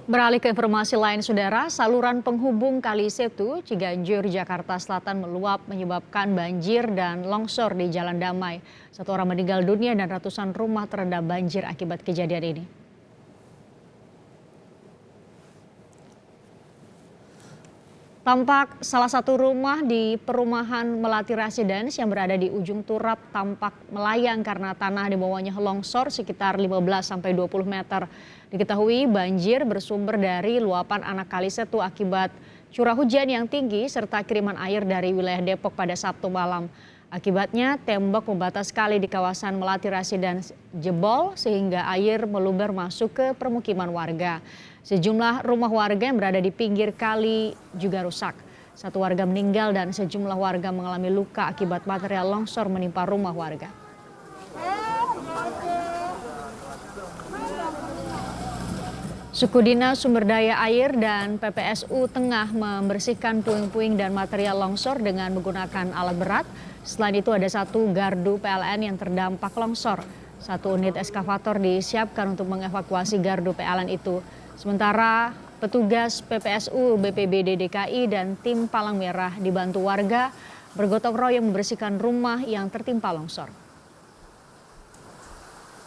Beralih ke informasi lain, saudara, saluran penghubung Kali Setu, Ciganjur, Jakarta Selatan meluap menyebabkan banjir dan longsor di Jalan Damai. Satu orang meninggal dunia dan ratusan rumah terendam banjir akibat kejadian ini. Tampak salah satu rumah di perumahan Melati Residence yang berada di ujung turap tampak melayang karena tanah di bawahnya longsor sekitar 15-20 meter. Diketahui banjir bersumber dari luapan anak Kali Setu akibat curah hujan yang tinggi serta kiriman air dari wilayah Depok pada Sabtu malam. Akibatnya tembok pembatas kali di kawasan Melati Residence jebol sehingga air meluber masuk ke permukiman warga. Sejumlah rumah warga yang berada di pinggir kali juga rusak. Satu warga meninggal dan sejumlah warga mengalami luka akibat material longsor menimpa rumah warga. Suku Dinas Sumber Daya Air dan PPSU tengah membersihkan puing-puing dan material longsor dengan menggunakan alat berat. Selain itu ada satu gardu PLN yang terdampak longsor. Satu unit eskavator disiapkan untuk mengevakuasi gardu PLN itu. Sementara petugas PPSU, BPBD DKI dan tim Palang Merah dibantu warga bergotong royong membersihkan rumah yang tertimpa longsor.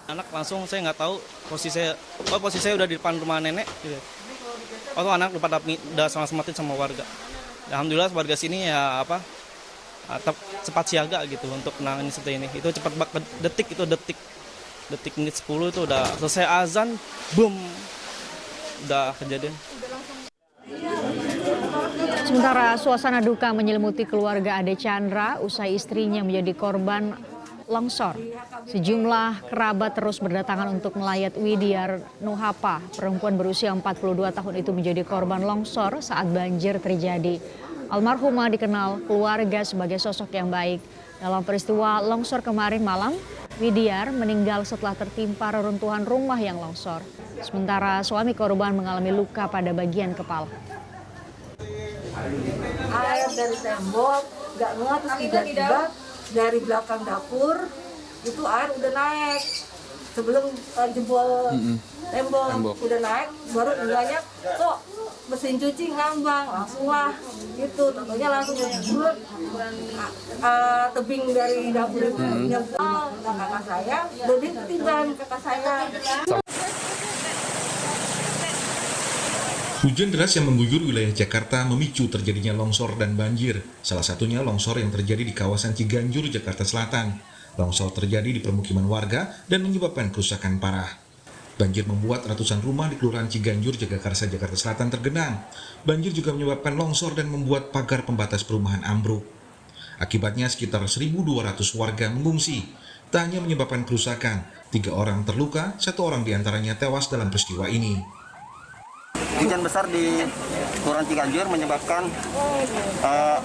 Anak langsung saya nggak tahu posisi saya udah di depan rumah nenek. Oh anak udah sama sematin sama warga. Alhamdulillah warga sini ya cepat siaga gitu untuk menangani seperti ini. Itu cepat detik menit 10 itu udah selesai azan, boom. Udah kejadian. Sementara suasana duka menyelimuti keluarga Ade Chandra usai istrinya menjadi korban longsor. Sejumlah kerabat terus berdatangan untuk melayat Widiar Nuhapa. Perempuan berusia 42 tahun itu menjadi korban longsor saat banjir terjadi. Almarhumah dikenal keluarga sebagai sosok yang baik. Dalam peristiwa longsor kemarin malam, Widiar meninggal setelah tertimpa reruntuhan rumah yang longsor. Sementara suami korban mengalami luka pada bagian kepala. Air dari tembok, nggak muat, terus tiba-tiba dari belakang dapur, itu air udah naik. Sebelum jebol tembok udah naik, baru nilainya kok mesin cuci ngambang, langsung lah gitu. Tentunya langsung jebol tebing dari dapur itu nyebol. Nah, kakak saya udah ditiban kakak saya. Hujan deras yang mengguyur wilayah Jakarta memicu terjadinya longsor dan banjir. Salah satunya longsor yang terjadi di kawasan Ciganjur, Jakarta Selatan. Longsor terjadi di permukiman warga dan menyebabkan kerusakan parah. Banjir membuat ratusan rumah di Kelurahan Ciganjur, Jagakarsa, Jakarta Selatan tergenang. Banjir juga menyebabkan longsor dan membuat pagar pembatas perumahan ambruk. Akibatnya sekitar 1.200 warga mengungsi. Tak hanya menyebabkan kerusakan, 3 orang terluka, 1 orang diantaranya tewas dalam peristiwa ini. Hujan besar di Kelurahan Ciganjur menyebabkan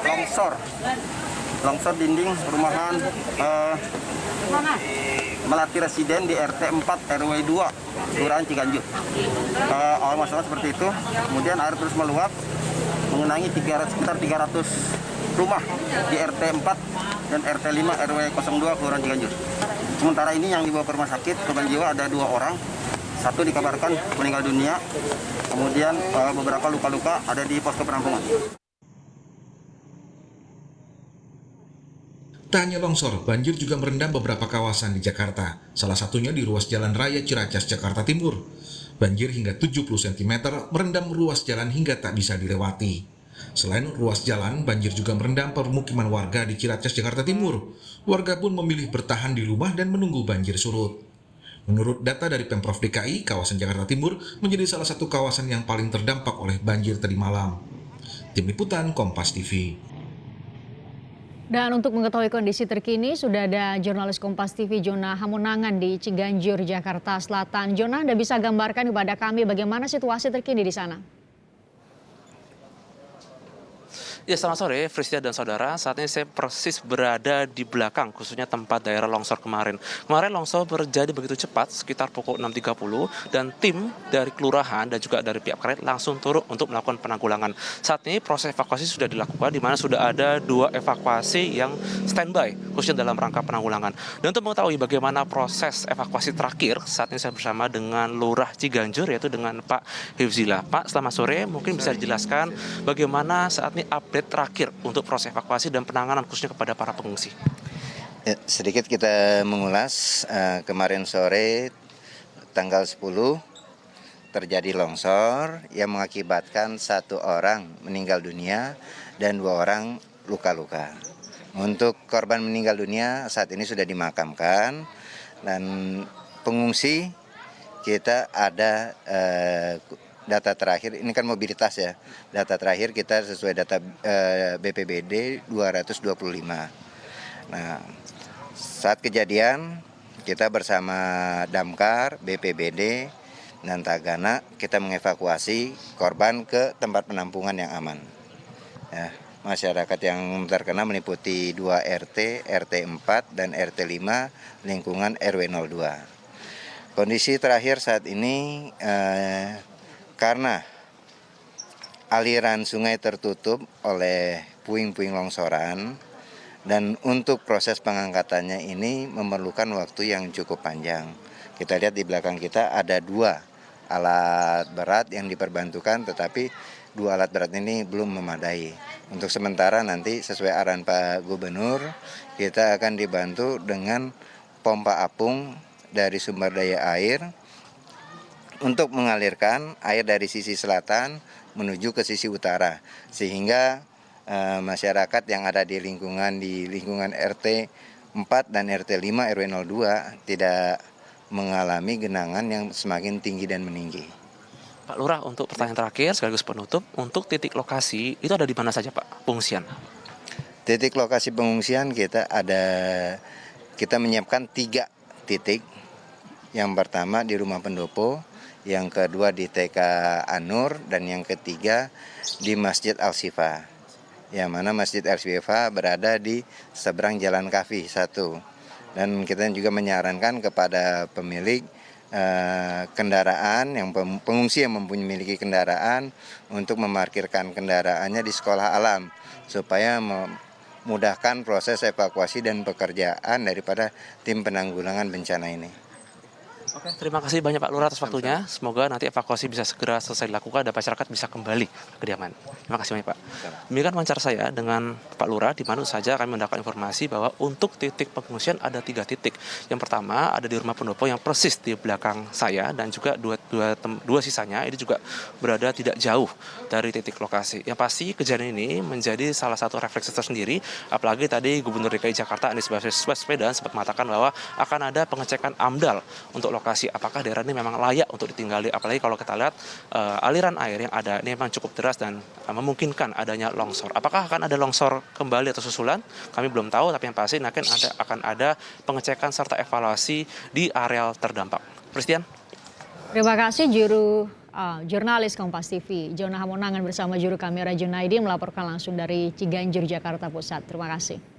longsor dinding perumahan Melati Residen di RT 4 RW 2 Kelurahan Ciganjur. Awal masalah seperti itu, kemudian air terus meluap mengenangi sekitar 300 rumah di RT 4 dan RT 5 RW 02 Kelurahan Ciganjur. Sementara ini yang dibawa ke rumah sakit korban jiwa ada 2 orang. Satu dikabarkan meninggal dunia, kemudian beberapa luka-luka ada di posko penampungan. Tak hanya longsor, banjir juga merendam beberapa kawasan di Jakarta, salah satunya di ruas Jalan Raya Ciracas, Jakarta Timur. Banjir hingga 70 cm merendam ruas jalan hingga tak bisa dilewati. Selain ruas jalan, banjir juga merendam permukiman warga di Ciracas, Jakarta Timur. Warga pun memilih bertahan di rumah dan menunggu banjir surut. Menurut data dari Pemprov DKI, kawasan Jakarta Timur menjadi salah satu kawasan yang paling terdampak oleh banjir tadi malam. Tim Liputan Kompas TV. Dan untuk mengetahui kondisi terkini, sudah ada jurnalis Kompas TV Jona Hamonangan di Ciganjur, Jakarta Selatan. Jona, Anda bisa gambarkan kepada kami bagaimana situasi terkini di sana? Ya, selamat sore, Fristia dan saudara. Saat ini saya persis berada di belakang, khususnya tempat daerah longsor kemarin. Kemarin longsor terjadi begitu cepat, sekitar pukul 6.30, dan tim dari kelurahan dan juga dari pihak terkait langsung turun untuk melakukan penanggulangan. Saat ini proses evakuasi sudah dilakukan, di mana sudah ada 2 evakuasi yang standby, khususnya dalam rangka penanggulangan. Dan untuk mengetahui bagaimana proses evakuasi terakhir, saat ini saya bersama dengan Lurah Ciganjur, yaitu dengan Pak Hifzillah. Pak, selamat sore, mungkin bisa dijelaskan bagaimana saat ini update terakhir untuk proses evakuasi dan penanganan khususnya kepada para pengungsi. Ya, sedikit kita mengulas, kemarin sore tanggal 10 terjadi longsor yang mengakibatkan 1 orang meninggal dunia dan 2 orang luka-luka. Untuk korban meninggal dunia saat ini sudah dimakamkan, dan pengungsi kita ada data terakhir, ini kan mobilitas ya, data terakhir kita sesuai data BPBD 225. Nah, saat kejadian kita bersama Damkar, BPBD, dan Tagana kita mengevakuasi korban ke tempat penampungan yang aman. Ya, masyarakat yang terkena meliputi 2 RT, RT 4, dan RT 5 lingkungan RW 02. Kondisi terakhir saat ini karena aliran sungai tertutup oleh puing-puing longsoran, dan untuk proses pengangkatannya ini memerlukan waktu yang cukup panjang. Kita lihat di belakang kita ada 2 alat berat yang diperbantukan, tetapi 2 alat berat ini belum memadai. Untuk sementara nanti sesuai arahan Pak Gubernur, kita akan dibantu dengan pompa apung dari sumber daya air untuk mengalirkan air dari sisi selatan menuju ke sisi utara, sehingga masyarakat yang ada di lingkungan RT 4 dan RT 5 RW 02 tidak mengalami genangan yang semakin tinggi dan meninggi. Pak Lurah, untuk pertanyaan terakhir sekaligus penutup, untuk titik lokasi itu ada di mana saja Pak pengungsian? Titik lokasi pengungsian kita menyiapkan 3 titik. Yang pertama di Rumah Pendopo, yang kedua di TK Anur, dan yang ketiga di Masjid Al-Syifa. Yang mana Masjid Al-Syifa berada di seberang Jalan Kafi 1. Dan kita juga menyarankan kepada pemilik kendaraan, yang pengungsi yang memiliki kendaraan, untuk memarkirkan kendaraannya di sekolah alam supaya memudahkan proses evakuasi dan pekerjaan daripada tim penanggulangan bencana ini. Oke, terima kasih banyak Pak Lurah atas waktunya. Semoga nanti evakuasi bisa segera selesai dilakukan dan masyarakat bisa kembali ke kediaman. Terima kasih banyak Pak. Demikian wawancara saya dengan Pak Lurah, di mana saja kami mendapatkan informasi bahwa untuk titik pengungsian ada 3 titik. Yang pertama ada di Rumah Pendopo yang persis di belakang saya, dan juga dua sisanya ini juga berada tidak jauh dari titik lokasi. Yang pasti kejadian ini menjadi salah satu refleksi tersendiri, apalagi tadi Gubernur DKI Jakarta Anies Baswedan sempat mengatakan bahwa akan ada pengecekan AMDAL untuk lokasi apakah daerah ini memang layak untuk ditinggali, apalagi kalau kita lihat aliran air yang ada ini memang cukup deras dan memungkinkan adanya longsor. Apakah akan ada longsor kembali atau susulan? Kami belum tahu, tapi yang pasti akan ada pengecekan serta evaluasi di areal terdampak. Christian? Terima kasih jurnalis Kompas TV, Jona Hamonangan bersama juru kamera Junaidi melaporkan langsung dari Ciganjur, Jakarta Pusat. Terima kasih.